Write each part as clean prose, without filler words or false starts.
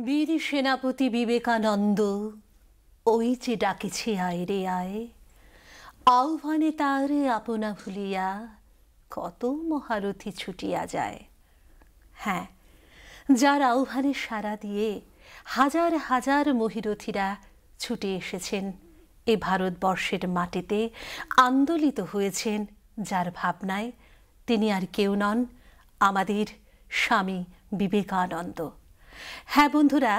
বীর সেনাপতি বিবেকানন্দ ওই যে ডাকিছে আয় রে আয়, আহ্বানে তার আপনা ভুলিয়া কত মহারথী ছুটিয়া যায়। হ্যাঁ, যার আহ্বানে সাড়া দিয়ে হাজার হাজার মহীরথীরা ছুটে এসেছেন এ ভারতবর্ষের মাটিতে, আন্দোলিত হয়েছেন যার ভাবনায়, তিনি আর কেউ নন, আমাদের স্বামী বিবেকানন্দ। হ্যাঁ বন্ধুরা,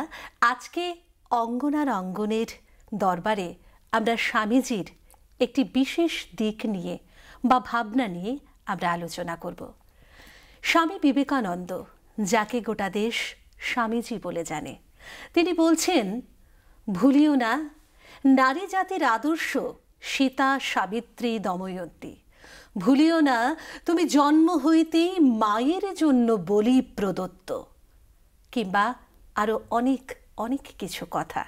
আজকে অঙ্গনার অঙ্গনের দরবারে আমরা স্বামীজির একটি বিশেষ দিক নিয়ে বা ভাবনা নিয়ে আমরা আলোচনা করব। স্বামী বিবেকানন্দ, যাকে গোটা দেশ স্বামীজি বলে জানে, তিনি বলছেন, ভুলিও না নারী জাতির আদর্শ সীতা, সাবিত্রী, দময়ন্তী। ভুলিও না তুমি জন্ম হইতেই মায়ের জন্য বলি প্রদত্ত, কিংবা আরও অনেক অনেক কিছু কথা।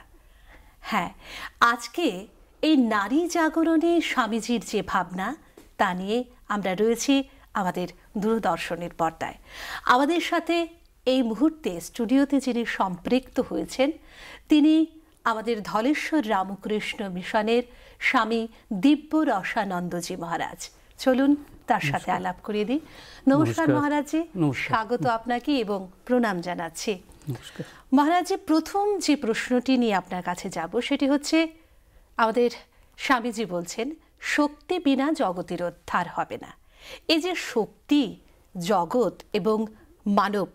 হ্যাঁ, আজকে এই নারী জাগরণে স্বামীজির যে ভাবনা, তা নিয়ে আমরা রয়েছি আমাদের দূরদর্শনের পর্দায়। আমাদের সাথে এই মুহূর্তে স্টুডিওতে যিনি সম্পৃক্ত হয়েছেন, তিনি আমাদের ধলেশ্বর রামকৃষ্ণ মিশনের স্বামী দিব্য রসানন্দজি মহারাজ। চলুন তার সাথে আলাপ করিয়ে দিই। নমস্কার মহারাজজি, স্বাগত আপনাকে এবং প্রণাম জানাচ্ছি। মহারাজজি, প্রথম যে প্রশ্নটি নিয়ে আপনার কাছে যাব সেটি হচ্ছে, আমাদের স্বামীজি বলছেন শক্তি বিনা জগতের উদ্ধার হবে না। এই যে শক্তি, জগৎ এবং মানব,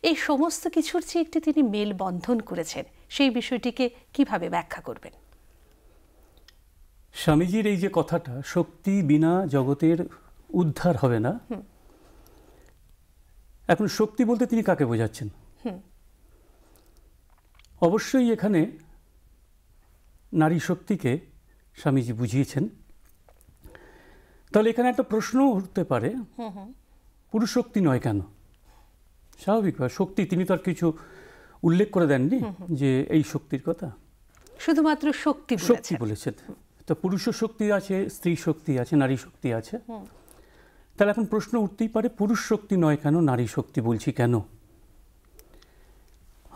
এই সমস্ত কিছুর যে একটি তিনি মেলবন্ধন করেছেন, সেই বিষয়টিকে কিভাবে ব্যাখ্যা করবেন? স্বামীজির এই যে কথাটা, শক্তি বিনা জগতের উদ্ধার হবে না, এখন শক্তি বলতে তিনি কাকে বোঝাচ্ছেন? অবশ্যই এখানে নারী শক্তিকে স্বামীজি বুঝিয়েছেন। তাহলে এখানে একটা প্রশ্ন উঠতে পারে, পুরুষ শক্তি নয় কেন? স্বাভাবিকভাবে শক্তি, তিনি তো আর কিছু উল্লেখ করে দেননি যে এই শক্তির কথা, শুধুমাত্র শক্তি বলেছেন। তো পুরুষ শক্তি আছে, স্ত্রী শক্তি আছে, নারী শক্তি আছে। তাহলে এখন প্রশ্ন উঠতেই পারে, পুরুষ শক্তি নয় কেন, নারী শক্তি বলছি কেন?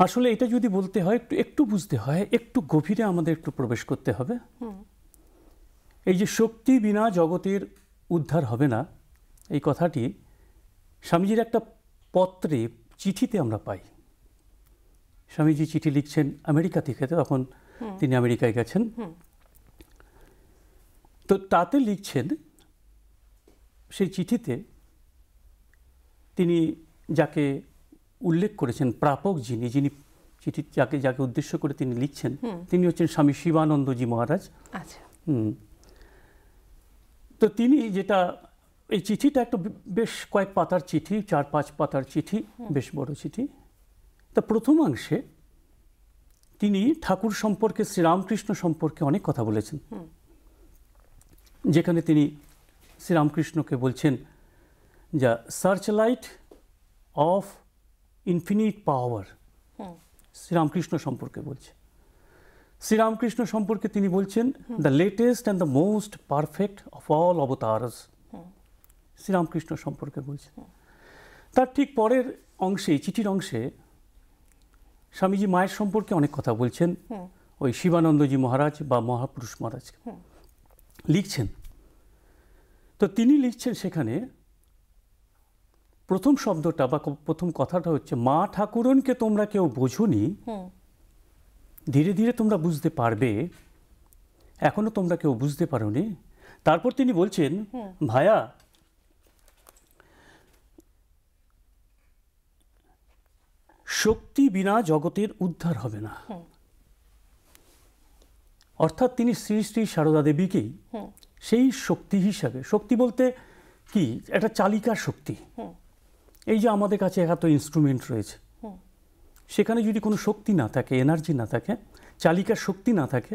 আসলে এটা যদি বলতে হয়, একটু বুঝতে হয়, একটু গভীরে আমাদের একটু প্রবেশ করতে হবে। এই যে শক্তি বিনা জগতের উদ্ধার হবে না, এই কথাটি স্বামীজির একটা পত্রে, চিঠিতে আমরা পাই। স্বামীজি চিঠি লিখছেন আমেরিকা থেকে, তখন তিনি আমেরিকায় গেছেন। তো তাতে লিখছেন, সেই চিঠিতে তিনি যাকে উল্লেখ করেছেন, প্রাপক যিনি চিঠি যাকে উদ্দেশ্য করে তিনি লিখছেন, তিনি হচ্ছেন স্বামী শিবানন্দজি মহারাজ। তো তিনি যেটা, এই চিঠিটা একটা বেশ কয়েক পাতার চিঠি, 4-5 পাতার চিঠি, বেশ বড় চিঠি। তা প্রথমাংশে তিনি ঠাকুর সম্পর্কে, শ্রীরামকৃষ্ণ সম্পর্কে অনেক কথা বলেছেন, যেখানে তিনি শ্রীরামকৃষ্ণকে বলছেন যা search light of infinite power, Sri Ramakrishna সম্পর্কে বলছে। শ্রীরামকৃষ্ণ সম্পর্কে তিনি বলছেন the latest and the most perfect of all avatars, Sri Ramakrishna সম্পর্কে বলছেন। তার ঠিক পরের অংশে, চিঠির অংশে, স্বামীজি মায়ের সম্পর্কে অনেক কথা বলছেন, ওই শিবানন্দজি মহারাজ বা মহাপুরুষ মহারাজকে লিখছেন। তো তিনি লিখছেন সেখানে, প্রথম শব্দটা বা প্রথম কথাটা হচ্ছে, মা ঠাকুরনকে তোমরা কেউ বোঝোনি, ধীরে ধীরে তোমরা বুঝতে পারবে, এখনো তোমরা কেউ বুঝতে পারোনি। তারপর তিনি বলছেন, ভায়া শক্তি বিনা জগতের উদ্ধার হবে না। অর্থাৎ তিনি শ্রী শ্রী সারদা দেবীকেই সেই শক্তি হিসাবে, শক্তি বলতে কি, একটা চালিকা শক্তি। এই যে আমাদের কাছে এত ইনস্ট্রুমেন্ট রয়েছে, সেখানে যদি কোনো শক্তি না থাকে, এনার্জি না থাকে, চালিকা শক্তি না থাকে,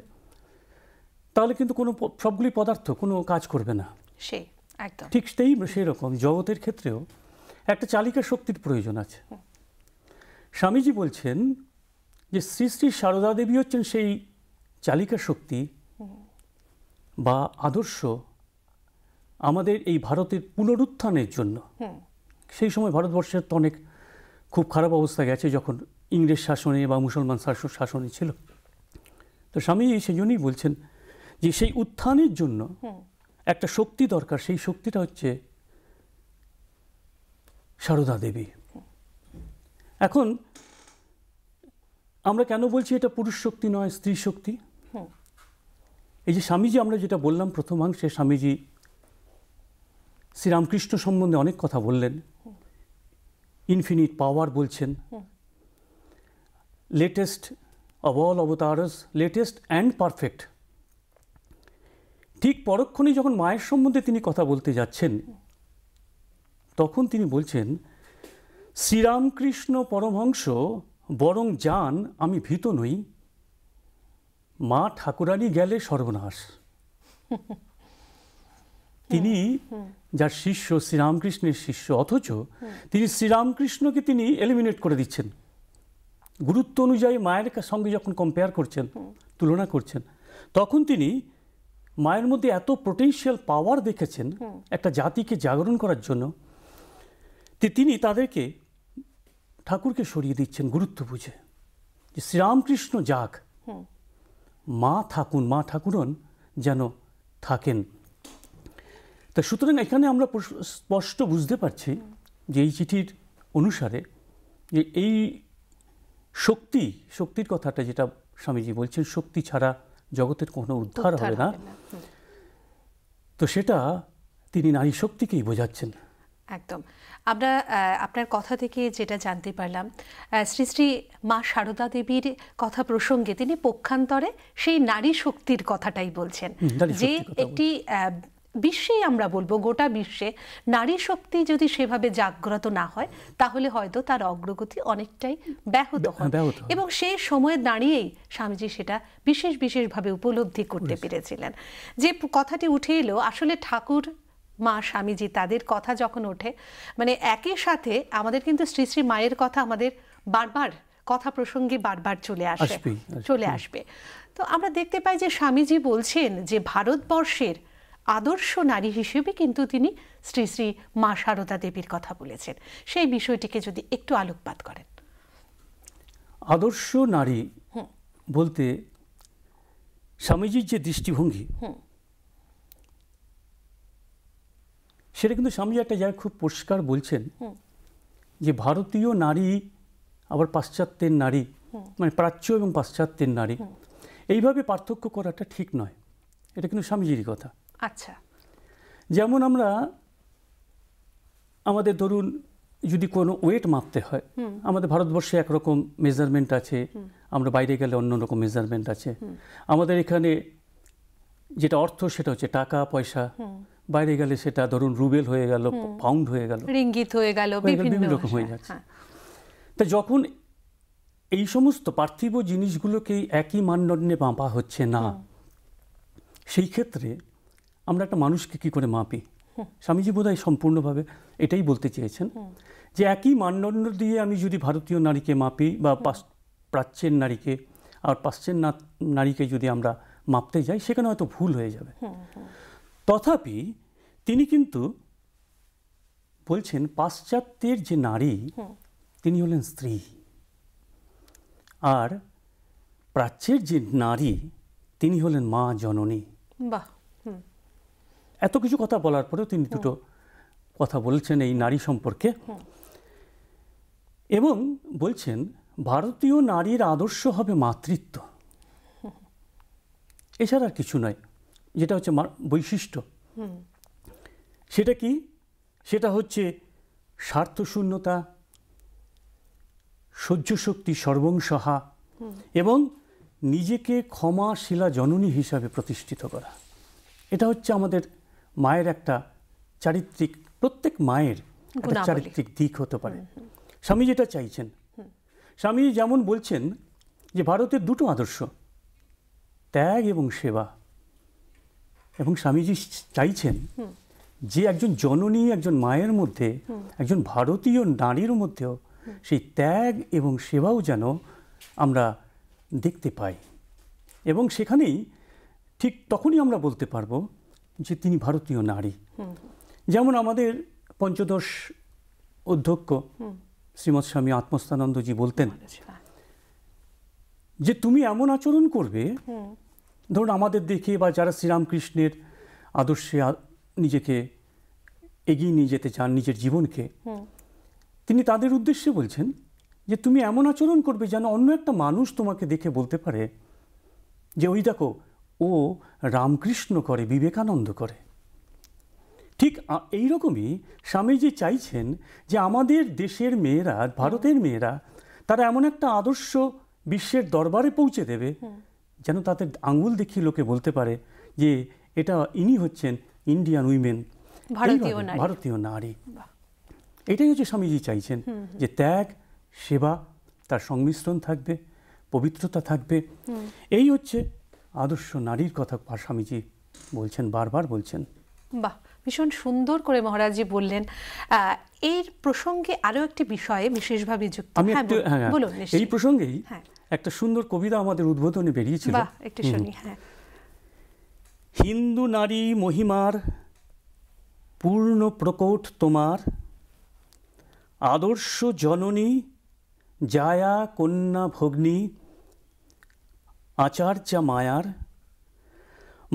তাহলে কিন্তু কোনো, সবগুলি পদার্থ কোনো কাজ করবে না। ঠিক সেই রকম জগতের ক্ষেত্রেও একটা চালিকা শক্তির প্রয়োজন আছে। স্বামীজি বলছেন যে শ্রী শ্রী সারদা দেবী হচ্ছেন সেই চালিকা শক্তি বা আদর্শ আমাদের এই ভারতের পুনরুত্থানের জন্য। সেই সময় ভারতবর্ষের তো অনেক খুব খারাপ অবস্থা গেছে, যখন ইংরেজ শাসনে বা মুসলমান শাসনে ছিল। তো স্বামী সেই জন্যই বলছেন যে সেই উত্থানের জন্য একটা শক্তি দরকার, সেই শক্তিটা হচ্ছে সারদা দেবী। এখন আমরা কেন বলছি এটা পুরুষ শক্তি নয়, স্ত্রী শক্তি? এই যে স্বামীজি, আমরা যেটা বললাম প্রথমাংশে, স্বামীজি শ্রীরামকৃষ্ণ সম্বন্ধে অনেক কথা বললেন, ইনফিনিট পাওয়ার বলছেন, latest of all avatars, latest and perfect. ঠিক পরক্ষণেই যখন মায়ের সম্বন্ধে তিনি কথা বলতে যাচ্ছেন, তখন তিনি বলছেন, শ্রীরামকৃষ্ণ পরমহংস বরং যান, আমি ভীত নই, মা ঠাকুরানী গেলে সর্বনাশ। তিনি যার শিষ্য, শ্রীরামকৃষ্ণের শিষ্য, অথচ তিনি শ্রীরামকৃষ্ণকে তিনি এলিমিনেট করে দিচ্ছেন। গুরুত্ব অনুযায়ী মায়ের সঙ্গে যখন কম্পেয়ার করছেন, তুলনা করছেন, তখন তিনি মায়ের মধ্যে এত পোটেনশিয়াল পাওয়ার দেখেছেন একটা জাতিকে জাগরণ করার জন্য, তিনি তাদেরকে, ঠাকুরকে সরিয়ে দিচ্ছেন গুরুত্ব বুঝে, যে শ্রীরামকৃষ্ণ যাক, মা থাকুন, মা ঠাকুরন যেন থাকেন। তা সুতরাং এখানে আমরা স্পষ্ট বুঝতে পারছি যে এই চিঠির অনুসারে যে এই শক্তির কথাটা যেটা স্বামীজি বলছেন, শক্তি ছাড়া জগতের কোনো উদ্ধার হবে না, তো সেটা তিনি নারী শক্তিকেই বোঝাচ্ছেন। একদম। আমরা আপনার কথা থেকে যেটা জানতে পারলাম, শ্রী শ্রী মা সারদা দেবীর কথা প্রসঙ্গে তিনি পক্ষান্তরে সেই নারী শক্তির কথাটাই বলছেন, যে একটি বিশ্বেই, আমরা বলবো গোটা বিশ্বে নারী শক্তি যদি সেভাবে জাগ্রত না হয়, তাহলে হয়তো তার অগ্রগতি অনেকটাই ব্যাহত হয়। এবং সেই সময়ে দাঁড়িয়েই স্বামীজি সেটা বিশেষভাবে উপলব্ধি করতে পেরেছিলেন। যে কথাটি উঠে এলো, আসলে ঠাকুর, মা, স্বামীজি, তাদের কথা যখন ওঠে, মানে একই সাথে আমাদের কিন্তু শ্রী শ্রী মায়ের কথা আমাদের বারবার কথা প্রসঙ্গে বারবার চলে আসবে। তো আমরা দেখতে পাই যে স্বামীজি বলছেন যে ভারতবর্ষের আদর্শ নারী হিসেবে কিন্তু তিনি শ্রী শ্রী মা সারদা দেবীর কথা বলেছেন। সেই বিষয়টিকে যদি একটু আলোকপাত করেন। আদর্শ নারী বলতে স্বামীজির যে দৃষ্টিভঙ্গি, সেটা কিন্তু স্বামীজি একটা জায়গায় খুব পরিষ্কার বলছেন যে ভারতীয় নারী আবার পাশ্চাত্যের নারী, মানে প্রাচ্য এবং পাশ্চাত্যের নারী, এইভাবে পার্থক্য করাটা ঠিক নয়। এটা কিন্তু স্বামীজিরই কথা। আচ্ছা। যেমন আমরা আমাদের ধরুন যদি কোনো ওয়েট মাপতে হয়, আমাদের ভারতবর্ষে একরকম মেজারমেন্ট আছে, আমরা বাইরে গেলে অন্য রকম মেজারমেন্ট আছে। আমাদের এখানে যেটা অর্থ সেটা হচ্ছে টাকা পয়সা, বাইরে গেলে সেটা ধরুন রুবেল হয়ে গেল, পাউন্ড হয়ে গেল, রিঙ্গিত হয়ে গেল, বিভিন্ন রকম হয়ে যাচ্ছে। তা যখন এই সমস্ত পার্থিব জিনিসগুলোকে একই মানদণ্ডে মাপা হচ্ছে না, সেই ক্ষেত্রে আমরা একটা মানুষকে কি করে মাপি? স্বামীজি বোধহয় সম্পূর্ণভাবে এটাই বলতে চেয়েছেন যে একই মানদণ্ড দিয়ে আমি যদি ভারতীয় নারীকে মাপি বা প্রাচ্যের নারীকে আর পাশ্চাত্যের নারীকে যদি আমরা মাপতে যাই, সেখানে হয়তো ভুল হয়ে যাবে। তথাপি তিনি কিন্তু বলছেন পাশ্চাত্যের যে নারী, তিনি হলেন স্ত্রী, আর প্রাচ্যের যে নারী, তিনি হলেন মা জননী। বাহ। এত কিছু কথা বলার পরেও তিনি দুটো কথা বলছেন এই নারী সম্পর্কে, এবং বলছেন ভারতীয় নারীর আদর্শ হবে মাতৃত্ব, এছাড়া আর কিছু নয়। যেটা হচ্ছে বৈশিষ্ট্য, সেটা কি? সেটা হচ্ছে স্বার্থশূন্যতা, সহ্য শক্তি সর্বংসহা, এবং নিজেকে ক্ষমাশীলা জননী হিসাবে প্রতিষ্ঠিত করা। এটা হচ্ছে আমাদের মায়ের একটা চারিত্রিক, প্রত্যেক মায়ের একটা চারিত্রিক দিক হতে পারে। স্বামী যেটা চাইছেন, স্বামী যেমন বলছেন যে ভারতের দুটো আদর্শ, ত্যাগ এবং সেবা, এবং স্বামীজি চাইছেন যে একজন জননী, একজন মায়ের মধ্যে, একজন ভারতীয় নারীর মধ্যেও সেই ত্যাগ এবং সেবাও যেন আমরা দেখতে পাই, এবং সেখানেই ঠিক তখনই আমরা বলতে পারবো যে তিনি ভারতীয় নারী। যেমন আমাদের পঞ্চদশ অধ্যক্ষ শ্রীমৎ স্বামী আত্মস্থানন্দজি বলতেন যে তুমি এমন আচরণ করবে, ধরুন আমাদের দেখে বা যারা শ্রীরামকৃষ্ণের আদর্শে নিজেকে এগিয়ে নিয়ে যেতে চান নিজের জীবনকে, তিনি তাদের উদ্দেশ্যে বলছেন যে তুমি এমন আচরণ করবে যেন অন্য একটা মানুষ তোমাকে দেখে বলতে পারে যে ওই দেখো ও রামকৃষ্ণ করে, বিবেকানন্দ করে। ঠিক এইরকমই স্বামীজি চাইছেন যে আমাদের দেশের মেয়েরা, ভারতের মেয়েরা, তারা এমন একটা আদর্শ বিশ্বের দরবারে পৌঁছে দেবে যেন তাদের আঙ্গুল দেখিয়ে লোকে বলতে পারে যে এটা ইনি হচ্ছেন ইন্ডিয়ান উইমেন, ভারতীয় নারী। এটাই হচ্ছে স্বামীজি চাইছেন, যে ত্যাগ, সেবা, তার সংমিশ্রণ থাকবে, পবিত্রতা থাকবে। এই হচ্ছে আদর্শ নারীর কথা স্বামীজি বলছেন, বারবার বলছেন। বাহ, ভীষণ সুন্দর করে মহারাজজি বললেন। এর প্রসঙ্গে আরো একটি বিষয়ে বিশেষভাবে যুক্ত, এই প্রসঙ্গেই একটা সুন্দর কবিতা আমাদের উদ্বোধনে বেরিয়েছিল, একটু শুনি। হিন্দু নারী মহিমার পূর্ণ প্রকট তোমার, আদর্শ জননী জায়া কন্যা ভগ্নী, আচার্যা মায়ার,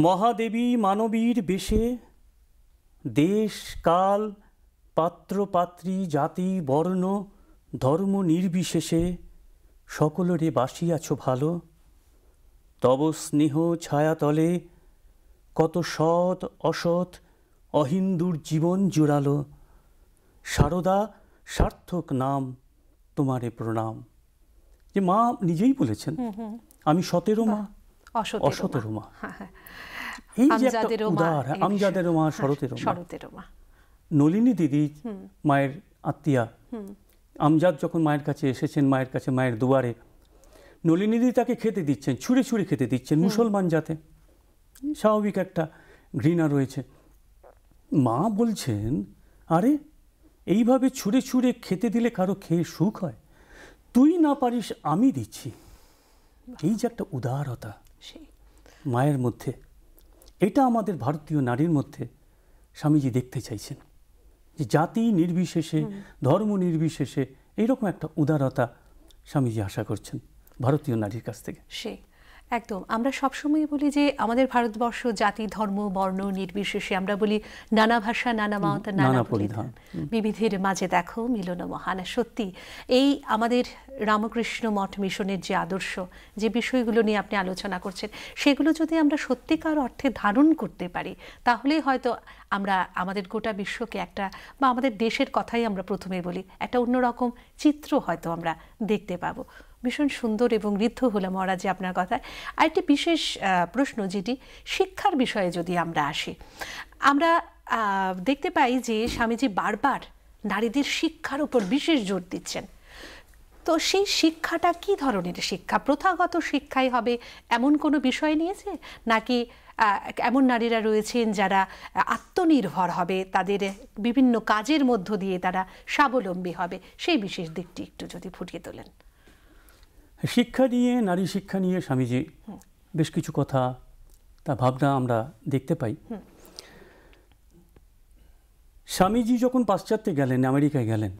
মহাদেবী মানবীর বেশে, দেশ কাল পাত্র পাত্রী জাতি বর্ণ ধর্ম নির্বিশেষে সকলেরে বাসিয়াছ ভালো, তব স্নেহ ছায়াতলে কত সৎ অসৎ অহিন্দুর জীবন জুড়ালো, সারদা সার্থক নাম তোমারে প্রণাম। যে মা নিজেই বলেছেন আমি সতেরো মা, অসতেরো মা। এই যে একটা উদার, আমজাদেরও মা, শরতেরও মা। নলিনী দিদি মায়ের আত্মীয়া, আমজাদ যখন মায়ের কাছে এসেছেন, মায়ের কাছে, মায়ের দুয়ারে, নলিনী দিদি তাকে খেতে দিচ্ছেন, ছুঁড়ে ছুঁড়ে খেতে দিচ্ছেন, মুসলমান জাতে স্বাভাবিক একটা ঘৃণা রয়েছে। মা বলছেন আরে এইভাবে ছুঁড়ে ছুঁড়ে খেতে দিলে কারো খেয়ে সুখ হয়? তুই না পারিস, আমি দিচ্ছি। এই যে একটা উদারতা মায়ের মধ্যে, এটা আমাদের ভারতীয় নারীর মধ্যে স্বামীজি দেখতে চাইছেন, যে জাতি নির্বিশেষে, ধর্ম নির্বিশেষে এইরকম একটা উদারতা স্বামীজি আশা করছেন ভারতীয় নারীর কাছ থেকে। একদম। আমরা সবসময় বলি যে আমাদের ভারতবর্ষ জাতি ধর্ম বর্ণ নির্বিশেষে, আমরা বলি নানা ভাষা নানা মত নানা পরিধান, বিবিধের মাঝে দেখো মিলন মহান। সত্যি এই আমাদের রামকৃষ্ণ মঠ মিশনের যে আদর্শ, যে বিষয়গুলো নিয়ে আপনি আলোচনা করছেন, সেগুলো যদি আমরা সত্যিকার অর্থে ধারণ করতে পারি, তাহলেই হয়তো আমরা আমাদের গোটা বিশ্বকে একটা, বা আমাদের দেশের কথাই আমরা প্রথমে বলি, একটা অন্যরকম চিত্র হয়তো আমরা দেখতে পাবো। ভীষণ সুন্দর এবং ঋদ্ধ হলো মহারাজ আপনার কথায়। আরেকটি বিশেষ প্রশ্ন, যেটি শিক্ষার বিষয়ে যদি আমরা আসি, আমরা দেখতে পাই যে স্বামীজি বারবার নারীদের শিক্ষার উপর বিশেষ জোর দিচ্ছেন। তো সেই শিক্ষাটা কি ধরনের শিক্ষা? প্রথাগত শিক্ষাই হবে এমন কোনো বিষয় নিয়েছে, নাকি এমন নারীরা রয়েছেন যারা আত্মনির্ভর হবে, তাদের বিভিন্ন কাজের মধ্য দিয়ে তারা স্বাবলম্বী হবে? সেই বিশেষ দিকটি একটু যদি ফুটিয়ে তোলেন। শিক্ষা নিয়ে, নারী শিক্ষা নিয়ে স্বামীজি বেশ কিছু কথা, তা ভাবনা আমরা দেখতে পাই। স্বামীজি যখন পাশ্চাত্যে গেলেন, আমেরিকায় গেলেন,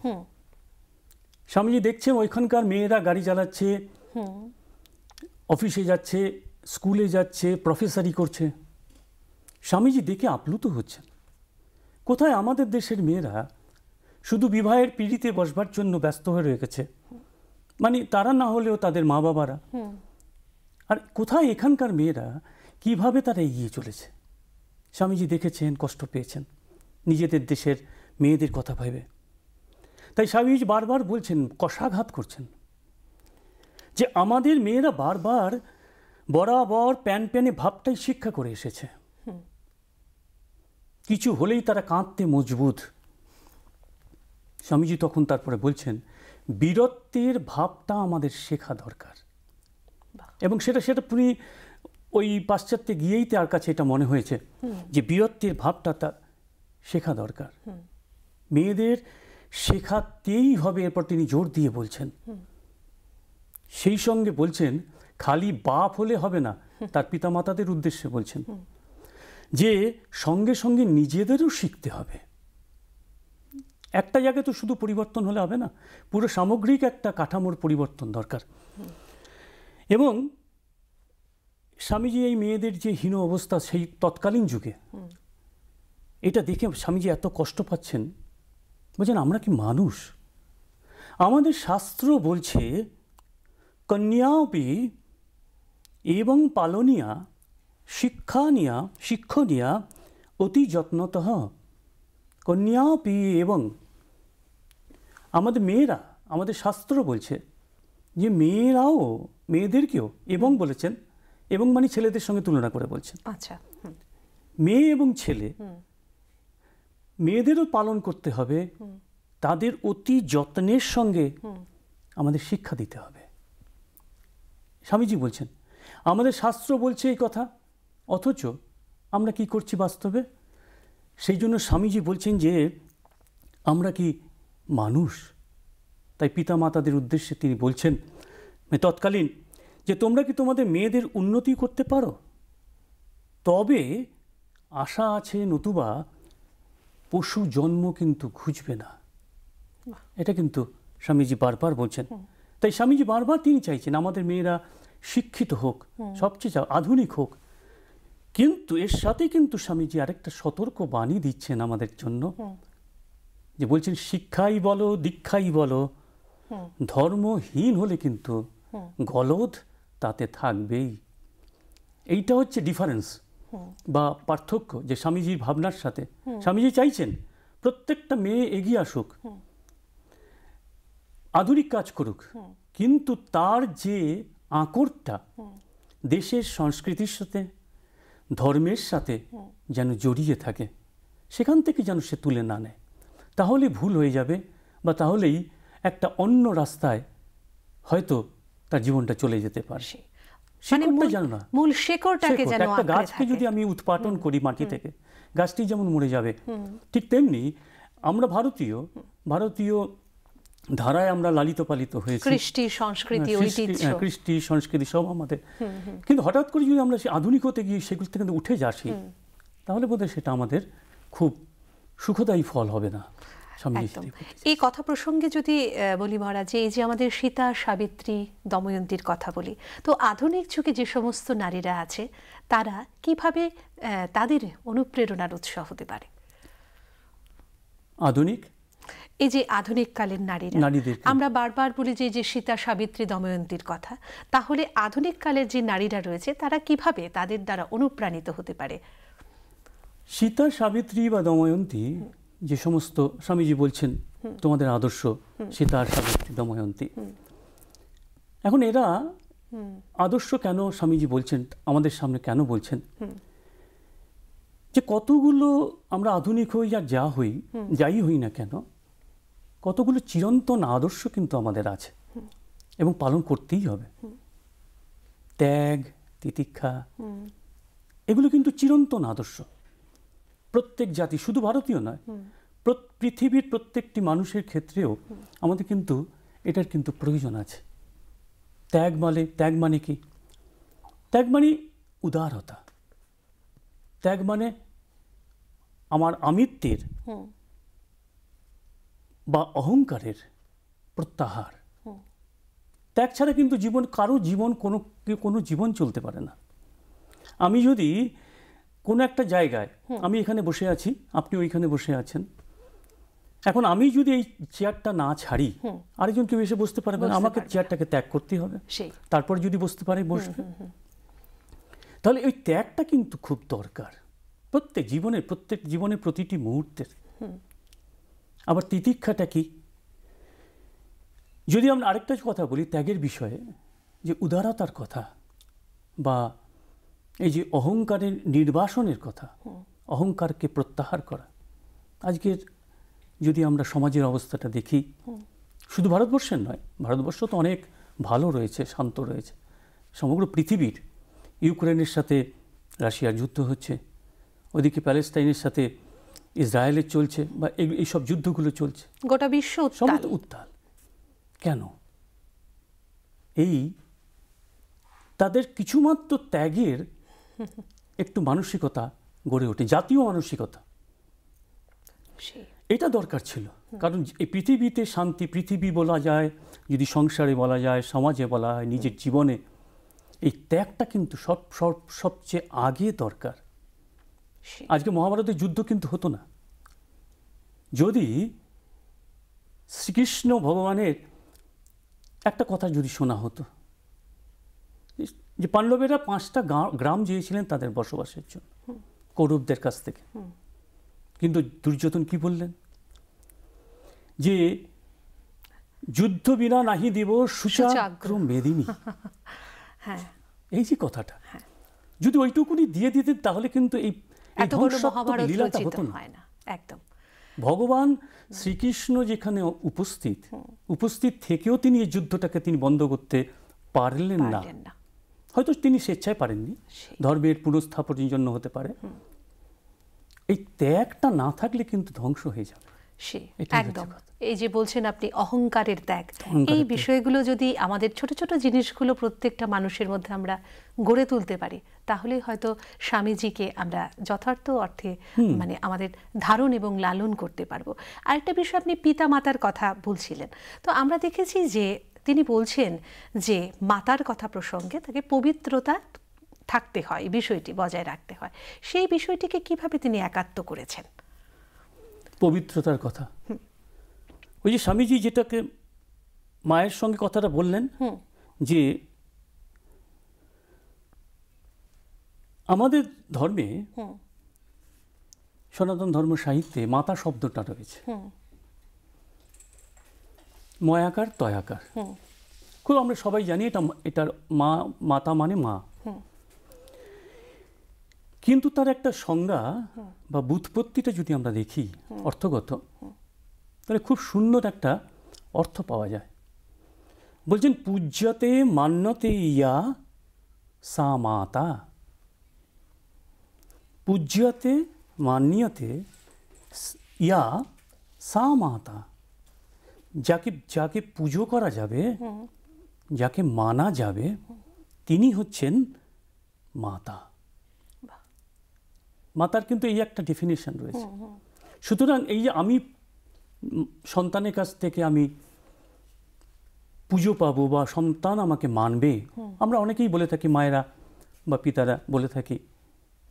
স্বামীজি দেখছেন ওইখানকার মেয়েরা গাড়ি চালাচ্ছে, অফিসে যাচ্ছে, স্কুলে যাচ্ছে, প্রফেসরি করছে। স্বামীজি দেখে আপ্লুত হচ্ছেন, কোথায় আমাদের দেশের মেয়েরা শুধু বিবাহের পিঁড়িতে বসবার জন্য ব্যস্ত হয়ে রেখেছে, মানে তারা না হলেও তাদের মা বাবারা, আর কোথায় এখানকার মেয়েরা কিভাবে তারা এগিয়ে চলেছে। স্বামীজি দেখেছেন, কষ্ট পেয়েছেন নিজেদের দেশের মেয়েদের কথা ভেবে। তাই স্বামীজি বারবার বলছেন, কষাঘাত করছেন, যে আমাদের মেয়েরা বারবার বরাবর প্যান প্যানে ভাবটাই শিক্ষা করে এসেছে, কিছু হলেই তারা কাঁদতে মজবুত। স্বামীজি তখন তারপরে বলছেন, বীরত্বের ভাবটা আমাদের শেখা দরকার। এবং সেটা পুরী ওই পাশ্চাত্যে গিয়েই তার কাছে এটা মনে হয়েছে যে বীরত্বের ভাবটা তার শেখা দরকার, মেয়েদের শেখাতেই হবে। এরপর তিনি জোর দিয়ে বলছেন, সেই সঙ্গে বলছেন খালি বাপ হলে হবে না, তার পিতামাতাদের উদ্দেশ্যে বলছেন যে সঙ্গে সঙ্গে নিজেদেরও শিখতে হবে। একটা জায়গায় তো শুধু পরিবর্তন হলে হবে না, পুরো সামগ্রিক একটা কাঠামোর পরিবর্তন দরকার। এবং স্বামীজি এই মেয়েদের যে হীন অবস্থা সেই তৎকালীন যুগে, এটা দেখে স্বামীজি এত কষ্ট পাচ্ছেন, বলছেন আমরা কি মানুষ? আমাদের শাস্ত্র বলছে কন্যাপি এবং পালনীয়া শিক্ষণীয়া অতি যত্নতঃ। কন্যাপি এবং, আমাদের মেয়েরা, আমাদের শাস্ত্র বলছে যে মেয়েরাও, মেয়েদেরকেও এবং বলেছেন, এবং মানে ছেলেদের সঙ্গে তুলনা করে বলছেন। আচ্ছা, মেয়ে এবং ছেলে, মেয়েদেরও পালন করতে হবে, তাদের অতি যত্নের সঙ্গে আমাদের শিক্ষা দিতে হবে। স্বামীজি বলছেন আমাদের শাস্ত্র বলছে এই কথা, অথচ আমরা কি করছি বাস্তবে? সেই জন্য স্বামীজি বলছেন যে আমরা কি মানুষ? তাই পিতা মাতাদের উদ্দেশ্যে তিনি বলছেন তৎকালীন যে তোমরা কি তোমাদের মেয়েদের উন্নতি করতে পারো? তবে আশা আছে, নতুবা পশু জন্ম কিন্তু খুঁজবে না। এটা কিন্তু স্বামীজি বারবার বলছেন। তাই স্বামীজি বারবার তিনি চাইছেন আমাদের মেয়েরা শিক্ষিত হোক, সবচেয়ে আধুনিক হোক। কিন্তু এর সাথে কিন্তু স্বামীজি আরেকটা সতর্ক বাণী দিচ্ছেন আমাদের জন্য, যে বলছেন শিক্ষাই বলো দীক্ষাই বলো, ধর্মহীন হলে কিন্তু গলদ তাতে থাকবেই। এইটা হচ্ছে ডিফারেন্স বা পার্থক্য, যে স্বামীজির ভাবনার সাথে। স্বামীজি চাইছেন প্রত্যেকটা মেয়ে এগিয়ে আসুক, আধুনিক কাজ করুক, কিন্তু তার যে আঁকড়টা দেশের সংস্কৃতির সাথে, ধর্মের সাথে যেন জড়িয়ে থাকে, সেখান থেকে যেন সে তুলে না নেয়। তাহলে ভুল হয়ে যাবে, বা তাহলেই একটা অন্য রাস্তায় হয়তো তার জীবনটা চলে যেতে পারে। শিকড়টা জানো না, মূল শিকড়টাকে যেন একটা গাছকে যদি আমি উৎপাটন করি মাটি থেকে, গাছটি যেমন মরে যাবে, ঠিক তেমনি আমরা ভারতীয় ধারায় আমরা লালিত পালিত হয়েছি, কৃষ্টি সংস্কৃতি ঐতিহ্য, কৃষ্টি সংস্কৃতি সব আমাদের। কিন্তু হঠাৎ করে যদি আমরা আধুনিক হতে গিয়ে সেগুলো থেকে উঠে যাচ্ছি, তাহলে বোধহয় সেটা আমাদের খুব সুখদায়ী ফল হবে না। এই কথা প্রসঙ্গে যদি বলি মহারাজ, এই যে আমাদের সীতা, সাবিত্রী, দময়ন্তীর কথা বলি, তো আধুনিক যুগে যে সমস্ত নারীরা আছে তারা কিভাবে তাদের অনুপ্রেরণার উৎস হতে পারে? আধুনিক, এই যে আধুনিক কালের নারীরা, আমরা বারবার বলি যে সীতা, সাবিত্রী, দময়ন্তীর কথা, তাহলে আধুনিক কালের যে নারীরা রয়েছে তারা কিভাবে তাদের দ্বারা অনুপ্রাণিত হতে পারে? সীতা, সাবিত্রী বা দময়ন্তী যে সমস্ত, স্বামীজি বলছেন তোমাদের আদর্শ সীতা, সাবিত্রী, দময়ন্তী। এখন এরা আদর্শ কেন স্বামীজি বলছেন আমাদের সামনে, কেন বলছেন? যে কতগুলো আমরা আধুনিক হই আর যাই হই না কেন, কতগুলো চিরন্তন আদর্শ কিন্তু আমাদের আছে এবং পালন করতেই হবে। ত্যাগ, তিতিক্ষা, এগুলো কিন্তু চিরন্তন আদর্শ। প্রত্যেক জাতি, শুধু ভারতীয় নয়, পৃথিবীর প্রত্যেকটি মানুষের ক্ষেত্রেও আমাদের কিন্তু এটার কিন্তু প্রয়োজন আছে। ত্যাগ মানে কি? ত্যাগ মানে উদারতা, ত্যাগ মানে আমার আমিত্বের বা অহংকারের প্রত্যাহার। ত্যাগ ছাড়া কিন্তু কারো জীবন, কোনো জীবন চলতে পারে না। আমি যদি কোনো একটা জায়গায়, আমি এখানে বসে আছি, আপনি ওইখানে বসে আছেন, এখন আমি যদি এই চেয়ারটা না ছাড়ি, আরেকজন কেউ এসে বসতে পারবে না, আমাকে চেয়ারটাকে ত্যাগ করতেই হবে, তারপর যদি বসতে পারে বসবে। তাহলে ওই ত্যাগটা কিন্তু খুব দরকার প্রত্যেক জীবনের প্রতিটি মুহূর্তের। আবার তিতিক্ষাটা কি? যদি আমরা আরেকটা কথা বলি ত্যাগের বিষয়ে, যে উদারতার কথা, বা এই যে অহংকারের নির্বাসনের কথা, অহংকারকে প্রত্যাহার করা। আজকের যদি আমরা সমাজের অবস্থাটা দেখি, শুধু ভারতবর্ষের নয়, ভারতবর্ষ তো অনেক ভালো রয়েছে, শান্ত রয়েছে, সমগ্র পৃথিবীর, ইউক্রেনের সাথে রাশিয়ার যুদ্ধ হচ্ছে, ওদিকে প্যালেস্টাইনের সাথে ইসরায়েলের চলছে, বা এইসব যুদ্ধগুলো চলছে, গোটা বিশ্ব উত্তাল। কেন? এই তাদের কিছুমাত্র ত্যাগের একটু মানসিকতা গড়ে ওঠে, জাতীয় মানসিকতা, এটা দরকার ছিল। কারণ এই পৃথিবীতে শান্তি, পৃথিবী বলা যায়, যদি সংসারে বলা যায়, সমাজে বলা হয়, নিজের জীবনে এই ত্যাগটা কিন্তু সবচেয়ে আগে দরকার। আজকে মহাভারতের যুদ্ধ কিন্তু হতো না যদি শ্রীকৃষ্ণ ভগবানের একটা কথা যদি শোনা হতো, যে পাণ্ডবেরা 5টা গ্রাম চেয়েছিলেন তাদের বসবাসের জন্য কৌরবদের কাছ থেকে, কিন্তু দুর্যোধন কি বললেন, যে যুদ্ধ বিনা নাহি দিব সুচাগ্র মেদিনী। এই যে কথাটা যদি ওইটুকুনি দিয়ে দিতেন তাহলে কিন্তু এই লীলাটা হতো না। একদম ভগবান শ্রীকৃষ্ণ যেখানে উপস্থিত থেকেও তিনি এই যুদ্ধটাকে তিনি বন্ধ করতে পারলেন না। হয়তো তিনি স্বেচ্ছায় পারেননি, ধর্মের পুনঃস্থাপনের জন্য হতে পারে। এই ত্যাগটা না থাকলে কিন্তু ধ্বংস হয়ে যাবে। একদম এই যে বলছেন আপনি অহংকারের ত্যাগ, এই বিষয়গুলো যদি আমাদের ছোট ছোট জিনিসগুলো প্রত্যেকটা মানুষের মধ্যে আমরা গড়ে তুলতে পারি, তাহলে হয়তো স্বামীজিকে আমরা যথার্থ অর্থে মানে আমাদের ধারণ এবং লালন করতে পারবো। আরেকটা বিষয়, আপনি পিতা মাতার কথা বলছিলেন, তো আমরা দেখেছি যে তিনি বলছেন যে মাতার কথা প্রসঙ্গে তাকে পবিত্রতা থাকতে হয়, এই বিষয়টি বজায় রাখতে হয়। সেই বিষয়টিকে কিভাবে তিনি একাত্ম করেছেন? পবিত্রতার কথা, ওই যে স্বামীজি যেটাকে মায়ের সঙ্গে কথাটা বললেন, যে আমাদের ধর্মে, সনাতন ধর্ম সাহিত্যে মাতা শব্দটা রয়েছে, ময়াকার তয়াকার, খুব আমরা সবাই জানি এটার মাতা মানে মা, কিন্তু তার একটা সংজ্ঞা বা ব্যুৎপত্তিটা যদি আমরা দেখি অর্থগত, তাহলে খুব সুন্দর একটা অর্থ পাওয়া যায়। বলছেন পূজ্যতে মান্যতে ইয়া সা মাতা, পূজ্যতে মান্যতে ইয়া সা মাতা, যাকে পুজো করা যাবে, যাকে মানা যাবে, তিনি হচ্ছেন মাতা। মাতার কিন্তু এই একটা ডেফিনেশন রয়েছে। সুতরাং এই যে আমি সন্তানের কাছ থেকে আমি পুজো পাবো বা সন্তান আমাকে মানবে, আমরা অনেকেই বলে থাকি, মায়েরা বা পিতারা বলে থাকি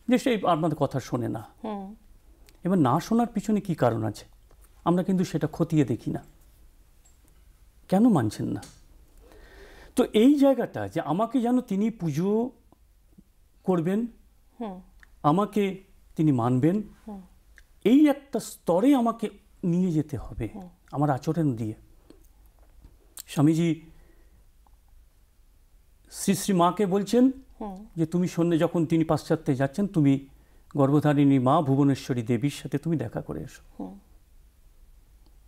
যে সেই আপনাদের কথা শোনে না। এবার না শোনার পিছনে কি কারণ আছে আমরা কিন্তু সেটা খতিয়ে দেখি না, কেন মানছেন না। তো এই জায়গাটা যে আমাকে যেন তিনি পুজো করবেন, আমাকে তিনি মানবেন, এই একটা স্তরে আমাকে নিয়ে যেতে হবে আমার আচরণ দিয়ে। স্বামীজি শ্রী শ্রী মাকে বলছেন যে তুমি শূন্য, যখন তিনি পাশ্চাত্যে যাচ্ছেন, তুমি গর্ভধারিণী মা ভুবনেশ্বরী দেবীর সাথে তুমি দেখা করে এসো।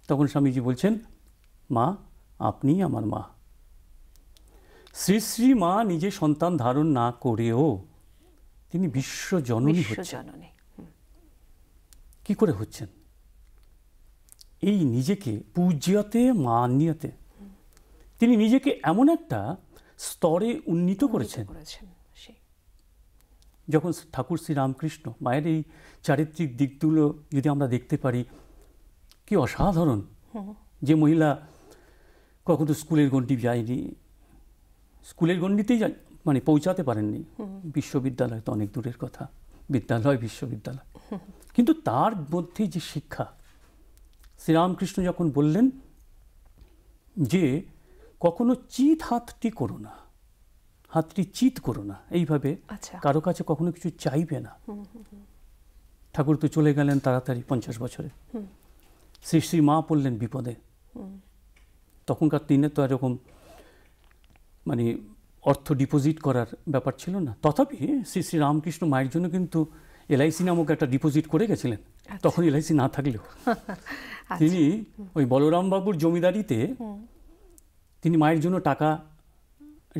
তখন স্বামীজি বলছেন, মা আপনি আমার মা। শ্রী শ্রী মা নিজে সন্তান ধারণ না করেও তিনি বিশ্বজননী হচ্ছেন। কি করে হচ্ছেন? এই নিজেকে পূজ্যতে মান্যতে তিনি নিজেকে এমন একটা স্তরে উন্নীত করেছেন। যখন ঠাকুর শ্রী রামকৃষ্ণ মায়ের এই চারিত্রিক দিকগুলো যদি আমরা দেখতে পারি, কি অসাধারণ। যে মহিলা কখনো স্কুলের গণ্ডি যায়নি, স্কুলের গণ্ডিতেই মানে পৌঁছাতে পারেননি, বিশ্ববিদ্যালয় তো অনেক দূরের কথা, বিদ্যালয় বিশ্ববিদ্যালয়, কিন্তু তার মধ্যে যে শিক্ষা, শ্রীরামকৃষ্ণ যখন বললেন যে কখনো চিত হাতটি করো না, হাতটি চিত করো না, এইভাবে কারো কাছে কখনো কিছু চাইবে না। ঠাকুর তো চলে গেলেন তাড়াতাড়ি 50 বছরে। শ্রী শ্রী মা পড়লেন বিপদে। তখনকার দিনে তো এরকম মানে অর্থ ডিপোজিট করার ব্যাপার ছিল না, তথাপি শ্রী শ্রী রামকৃষ্ণ মায়ের জন্য কিন্তু এলআইসি নামক একটা ডিপোজিট করে গেছিলেন। তখন এলআইসি না থাকলেও তিনি ওই বলরাম বাবুর জমিদারিতে তিনি মায়ের জন্য টাকা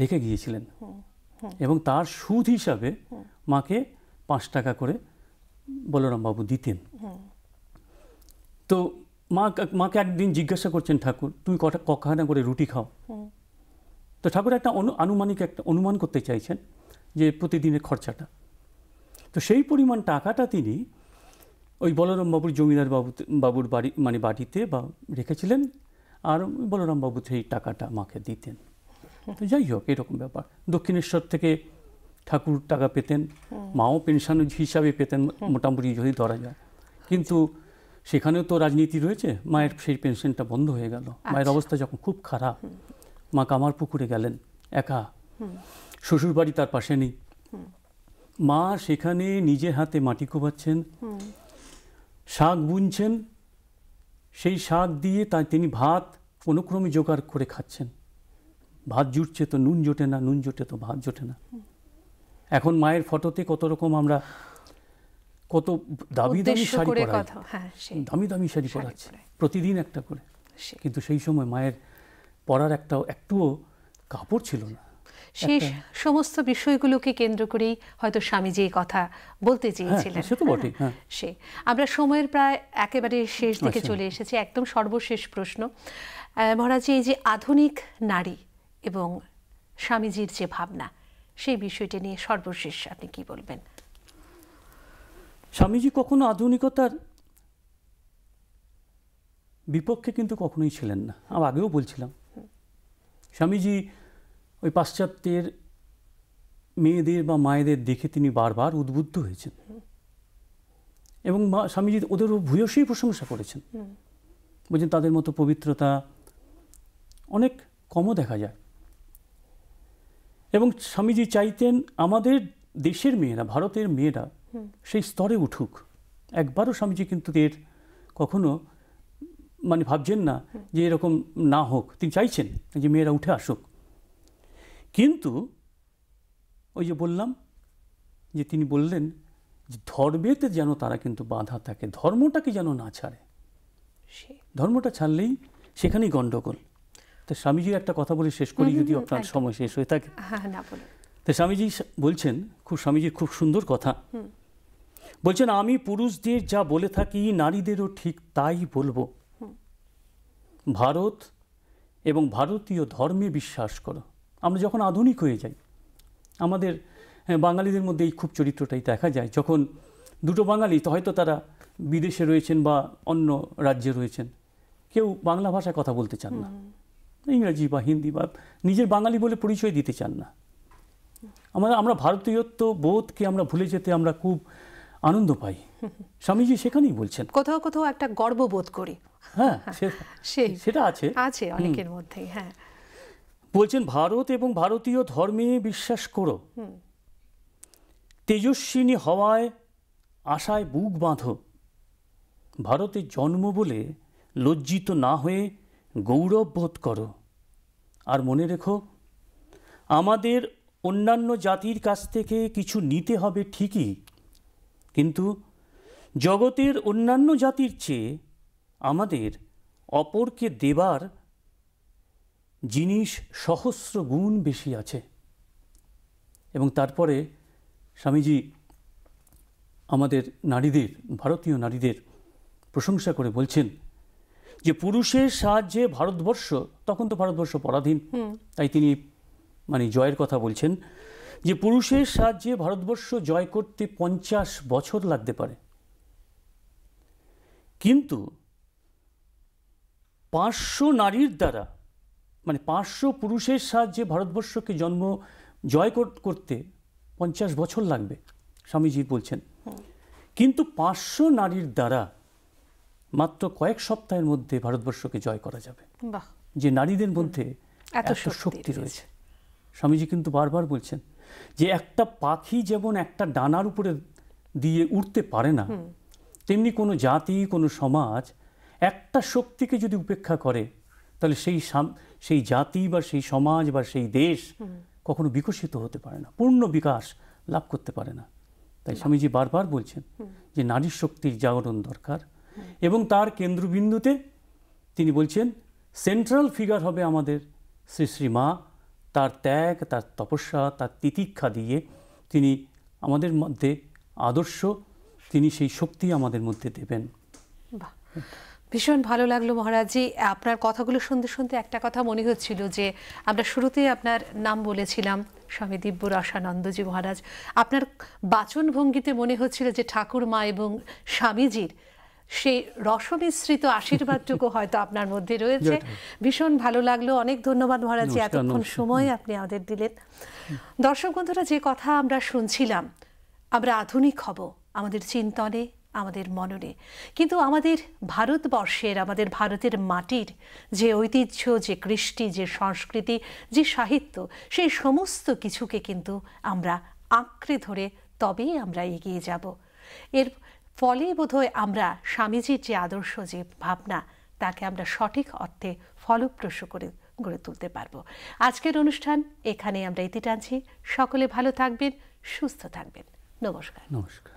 রেখে গিয়েছিলেন, এবং তার সুদ হিসাবে মাকে 5 টাকা করে বলরাম বাবু দিতেন। তো মাকে একদিন জিজ্ঞাসা করছেন ঠাকুর, তুমি কখানা করে রুটি খাও? তো ঠাকুর একটা আনুমানিক একটা অনুমান করতে চাইছেন যে প্রতিদিনের খরচাটা। তো সেই পরিমাণ টাকাটা তিনি ওই বলরাম বাবুর জমিদার বাবুর বাড়ি মানে বাড়িতে বা রেখেছিলেন, আর বলরাম বাবু সেই টাকাটা মাকে দিতেন। তো যাই হোক, এরকম ব্যাপার। দক্ষিণেশ্বর থেকে ঠাকুর টাকা পেতেন, মাও পেনশন হিসাবে পেতেন মোটামুটি যদি ধরা যায়। কিন্তু সেখানেও তো রাজনীতি রয়েছে, মায়ের সেই পেনশনটা বন্ধ হয়ে গেল। মায়ের অবস্থা যখন খুব খারাপ, মা কামারপুকুরে গেলেন একা, শ্বশুর বাড়ি তার পাশে নেই। মা সেখানে নিজে হাতে মাটি কোপাচ্ছেন, শাক বুনছেন, সেই শাক দিয়ে তিনি ভাত কোনোক্রমে জোগাড় করে খাচ্ছেন। ভাত জুটছে তো নুন জোটে না, নুন জোটে তো ভাত জোটে না। এখন মায়ের ফটোতে কত রকম আমরা কত দামি দামি শাড়ি পরাই, দামি দামি শাড়ি পরাচ্ছি প্রতিদিন একটা করে, কিন্তু সেই সময় মায়ের পরার একটুও কাপড় ছিল না। সেই সমস্ত বিষয়গুলোকে কেন্দ্র করেই হয়তো স্বামীজি এই কথা বলতে চেয়েছিলেন। সে তো বটে। সে আমরা সময়ের প্রায় একেবারে শেষ দিকে চলে এসেছি, একদম সর্বশেষ প্রশ্ন। মহারাজ, এই যে আধুনিক নারী এবং স্বামীজির যে ভাবনা, সেই বিষয়টি নিয়ে সর্বশেষ আপনি কি বলবেন? স্বামীজি কখনো আধুনিকতার বিপক্ষে কিন্তু কখনোই ছিলেন না। আমি আগেও বলছিলাম, স্বামীজি ওই পাশ্চাত্যের মেয়েদের বা মায়েদের দেখে তিনি বারবার উদ্বুদ্ধ হয়েছেন, এবং স্বামীজি ওদেরও ভূয়সী প্রশংসা করেছেন। বলছেন তাদের মতো পবিত্রতা অনেক কমও দেখা যায়। এবং স্বামীজি চাইতেন আমাদের দেশের মেয়েরা, ভারতের মেয়েরা সেই স্তরে উঠুক। একবারও স্বামীজি কিন্তু এর কখনো মানে ভাবছেন না যে এরকম না হোক, তিনি চাইছেন যে মেয়েরা উঠে আসুক। কিন্তু ওই যে বললাম যে তিনি বললেন যে ধর্মেতে যেন তারা কিন্তু বাধা থাকে, ধর্মটাকে যেন না ছাড়ে। ধর্মটা ছাড়লেই সেখানেই গণ্ডগোল। তো স্বামীজির একটা কথা বলে শেষ করি, যদি আপনার সময় শেষ হয়ে থাকে। তো স্বামীজি বলছেন, স্বামীজির খুব সুন্দর কথা বলছেন, আমি পুরুষদের যা বলে থাকি নারীদেরও ঠিক তাই বলবো। ভারত এবং ভারতীয় ধর্মে বিশ্বাস করো। আমরা যখন আধুনিক হয়ে যাই, আমাদের বাঙালিদের মধ্যে এই খুব চরিত্রটাই দেখা যায়। যখন দুটো বাঙালি, তো হয়তো তারা বিদেশে রয়েছেন বা অন্য রাজ্যে রয়েছেন, কেউ বাংলা ভাষায় কথা বলতে চান না, ইংরাজি বা হিন্দি বা নিজের বাঙালি বলে পরিচয় দিতে চান না। আমরা ভারতীয়ত্ব বোধকে আমরা ভুলে যেতে আমরা খুব আনন্দ পাই। স্বামীজি সেখানেই বলছেন, কোথাও কোথাও একটা গর্ববোধ করি। হ্যাঁ, সেটা আছে অনেকের মধ্যে। হ্যাঁ, বলছেন ভারত এবং ভারতীয় ধর্মে বিশ্বাস করো, তেজস্বিনী হওয়ায় আশায় বুক বাঁধো, ভারতে জন্ম বলে লজ্জিত না হয়ে গৌরব বোধ করো। আর মনে রেখো, আমাদের অন্যান্য জাতির কাছ থেকে কিছু নিতে হবে ঠিকই, কিন্তু জগতের অন্যান্য জাতির চেয়ে আমাদের অপরকে দেবার জিনিস সহস্র গুণ বেশি আছে। এবং তারপরে স্বামীজি আমাদের নারীদের, ভারতীয় নারীদের প্রশংসা করে বলছেন যে পুরুষের সাহায্যে ভারতবর্ষ, তখন তো ভারতবর্ষ পরাধীন, তাই তিনি মানে জয়ের কথা বলছেন, যে পুরুষের সাহায্যে ভারতবর্ষ জয় করতে 50 বছর লাগতে পারে, কিন্তু 500 নারীর দ্বারা, মানে 500 পুরুষের সাহায্যে ভারতবর্ষকে জয় করতে 50 বছর লাগবে, স্বামীজি বলছেন। কিন্তু 500 নারীর দ্বারা মাত্র কয়েক সপ্তাহের মধ্যে ভারতবর্ষকে জয় করা যাবে। যে নারীদের মধ্যে এত শক্তি রয়েছে। স্বামীজি কিন্তু বারবার বলছেন যে একটা পাখি যেমন একটা ডানার উপরে দিয়ে উঠতে পারে না, তেমনি কোনো জাতি, কোনো সমাজ একটা শক্তিকে যদি উপেক্ষা করে, তাহলে সেই জাতি বা সেই সমাজ বা সেই দেশ কখনো বিকশিত হতে পারে না, পূর্ণ বিকাশ লাভ করতে পারে না। তাই স্বামীজি বারবার বলছেন যে নারীর শক্তির জাগরণ দরকার, এবং তার কেন্দ্রবিন্দুতে তিনি বলছেন সেন্ট্রাল ফিগার হবে আমাদের শ্রী শ্রী মা। তার ত্যাগ, তার তপস্যা, তার তিতিক্ষা দিয়ে তিনি আমাদের মধ্যে আদর্শ, তিনি সেই শক্তি আমাদের মধ্যে দেবেন। ভীষণ ভালো লাগলো মহারাজজি। আপনার কথাগুলো শুনতে শুনতে একটা কথা মনে হচ্ছিল যে আমরা শুরুতেই আপনার নাম বলেছিলাম স্বামী দিব্য রসানন্দজি মহারাজ। আপনার বাচন ভঙ্গিতে মনে হচ্ছিল যে ঠাকুর মা এবং স্বামীজির সেই রসমিশ্রিত আশীর্বাদটুকু হয়তো আপনার মধ্যে রয়েছে। ভীষণ ভালো লাগলো। অনেক ধন্যবাদ মহারাজজি, এতক্ষণ সময় আপনি আমাদের দিলেন। দর্শক বন্ধুরা, যে কথা আমরা শুনছিলাম, আমরা আধুনিক হব আমাদের চিন্তনে, আমাদের মননে, কিন্তু আমাদের ভারতবর্ষের, আমাদের ভারতের মাটির যে ঐতিহ্য, যে কৃষ্টি, যে সংস্কৃতি, যে সাহিত্য, সেই সমস্ত কিছুকে কিন্তু আমরা আঁকড়ে ধরে তবেই আমরা এগিয়ে যাব। এর ফলে বোধহয় আমরা স্বামীজির যে আদর্শ, যে ভাবনা, তাকে আমরা সঠিক অর্থে ফলপ্রসূ করে গড়ে তুলতে পারবো। আজকের অনুষ্ঠান এখানে আমরা ইতি টানছি। সকলে ভালো থাকবেন, সুস্থ থাকবেন। নমস্কার। নমস্কার।